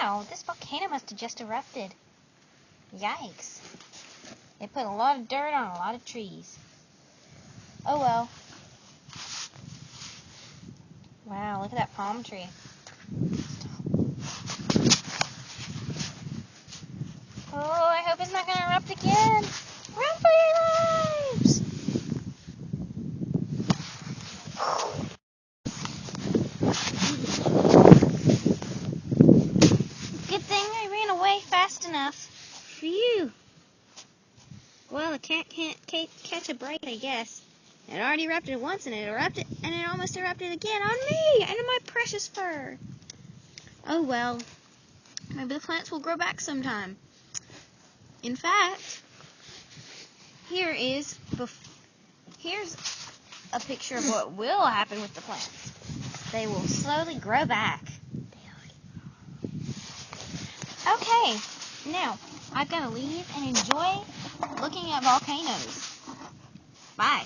Wow, this volcano must have just erupted. Yikes. It put a lot of dirt on a lot of trees. Oh well. Wow, look at that palm tree. Oh, I hope it's not going to erupt again. Run for your lives! Good thing I ran away fast enough. Phew. Well, a cat can't catch a break, I guess. It already erupted once, and it almost erupted again on me and my precious fur. Oh well. Maybe the plants will grow back sometime. In fact, here's a picture of what will happen with the plants. They will slowly grow back. Okay, now I've got to leave and enjoy looking at volcanoes. Bye.